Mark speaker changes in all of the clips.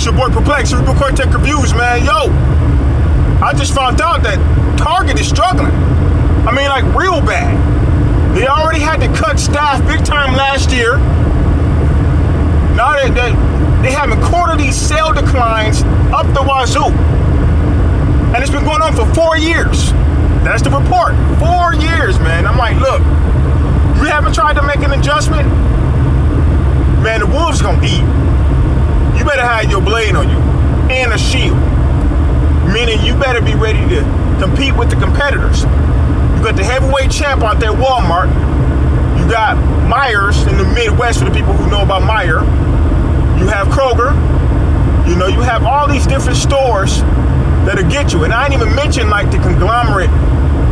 Speaker 1: It's your boy Perplex, Cerebral Cortex Reviews, man. Yo, I just found out that Target is struggling. I mean, like, real bad. They already had to cut staff big time last year. Now they having quarterly sale declines up the wazoo. And it's been going on for 4 years. That's the report. 4 years, man. I'm like, look, you haven't tried to make an adjustment? Man, the wolves gonna eat. You better have your blade on you and a shield. Meaning you better be ready to compete with the competitors. You got the heavyweight champ out there, Walmart. You got Myers in the Midwest for the people who know about Meijer. You have Kroger. You know, you have all these different stores that'll get you. And I ain't even mention like the conglomerate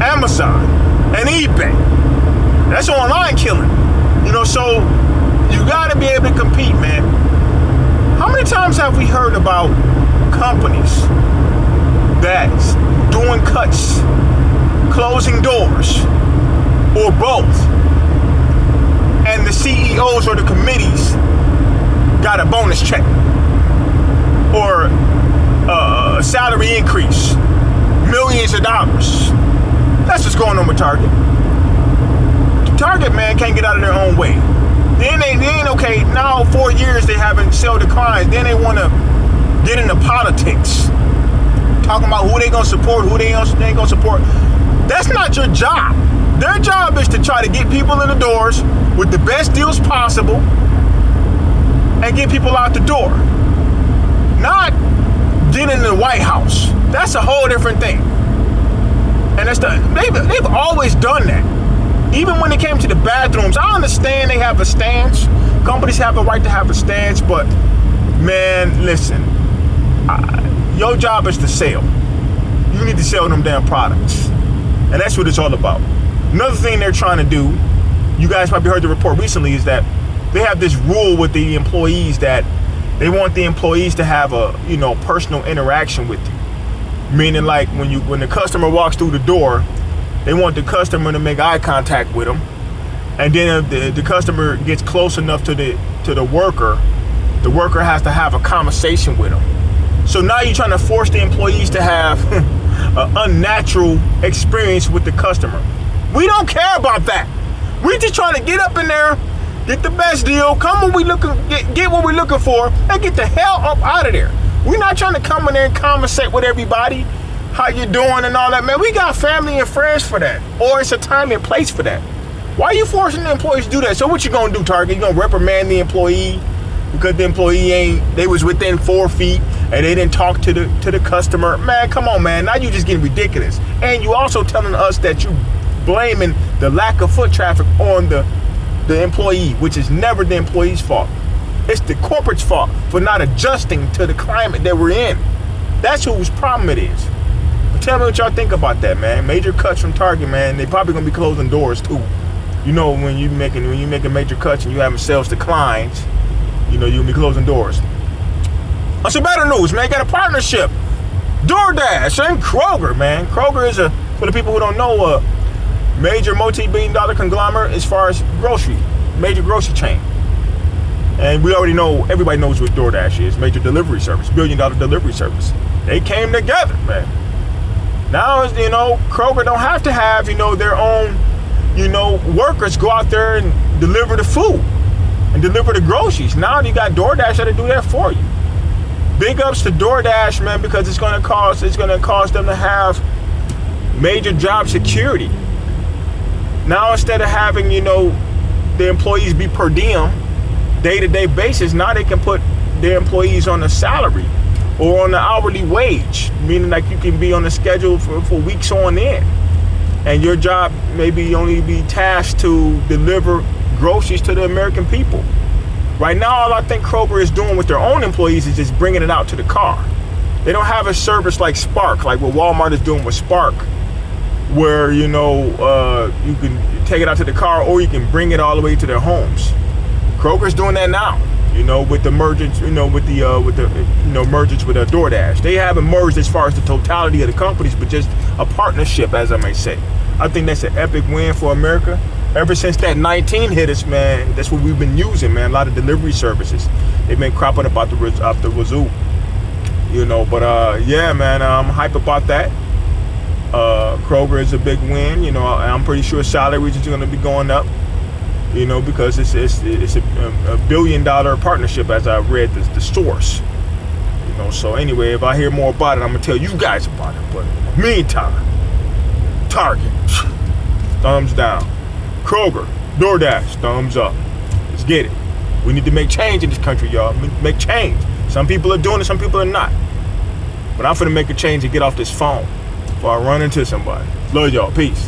Speaker 1: Amazon and eBay. That's online killing. You know, so you gotta be able to compete, man. How many times have we heard about companies that's doing cuts, closing doors, or both, and the CEOs or the committees got a bonus check or a salary increase, millions of dollars? That's what's going on with Target. Target, man, can't get out of their own way. Then they ain't okay. Now 4 years they haven't sell declines. Then they want to get into politics, talking about who they gonna support, who they ain't gonna support. That's not your job. Their job is to try to get people in the doors with the best deals possible and get people out the door. Not get in the White House. That's a whole different thing. And they've always done that. Even when it came to the bathrooms, I understand they have a stance. Companies have a right to have a stance, but man, listen, your job is to sell. You need to sell them damn products. And that's what it's all about. Another thing they're trying to do, you guys probably heard the report recently, is that they have this rule with the employees that they want the employees to have a, you know, personal interaction with you. Meaning like when the customer walks through the door, they want the customer to make eye contact with them. And then if the customer gets close enough to the worker has to have a conversation with them. So now you're trying to force the employees to have an unnatural experience with the customer. We don't care about that. We're just trying to get up in there, get the best deal, get what we're looking for, and get the hell up out of there. We're not trying to come in there and conversate with everybody, how you doing and all that, man. We got family and friends for that. Or it's a time and place for that. Why are you forcing the employees to do that? So what you gonna do, Target? You gonna reprimand the employee because the employee they was within 4 feet and they didn't talk to the customer? Man, come on, man. Now you just getting ridiculous. And you also telling us that you blaming the lack of foot traffic on the employee, which is never the employee's fault. It's the corporate's fault for not adjusting to the climate that we're in. That's whose problem it is. But tell me what y'all think about that, man. Major cuts from Target, man. They probably gonna be closing doors too. You know, when you making major cuts and you having sales declines, you know you'll be closing doors. On some better news, man. Got a partnership. DoorDash and Kroger, man. Kroger is for the people who don't know, a major multi-billion-dollar conglomerate as far as major grocery chain. And we already know, everybody knows what DoorDash is. Major delivery service, billion-dollar delivery service. They came together, man. Now, you know, Kroger don't have to have, you know, their own, you know, workers go out there and deliver the food and deliver the groceries. Now you got DoorDash that'll do that for you. Big ups to DoorDash, man, because it's gonna cause them to have major job security. Now instead of having, you know, the employees be per diem, day-to-day basis, now they can put their employees on a salary or on an hourly wage, meaning like you can be on a schedule for weeks on end. And your job maybe only be tasked to deliver groceries to the American people. Right now, all I think Kroger is doing with their own employees is just bringing it out to the car. They don't have a service like Spark, like what Walmart is doing with Spark, where, you know, you can take it out to the car or you can bring it all the way to their homes. Kroger's doing that now, you know, with the mergers, you know, with the mergers with DoorDash. They haven't merged as far as the totality of the companies, but just a partnership, as I may say. I think that's an epic win for America. Ever since that 19 hit us, man, that's what we've been using, man. A lot of delivery services. They've been cropping up out the wazoo. You know, but yeah, man, I'm hype about that. Kroger is a big win. You know, I'm pretty sure salaries are going to be going up. You know, because it's a $1 billion partnership, as I read the source. You know, so anyway, if I hear more about it, I'm gonna tell you guys about it. But in the meantime, Target, thumbs down. Kroger, DoorDash, thumbs up. Let's get it. We need to make change in this country, y'all. Make change. Some people are doing it, some people are not. But I'm finna make a change and get off this phone before I run into somebody. Love y'all. Peace.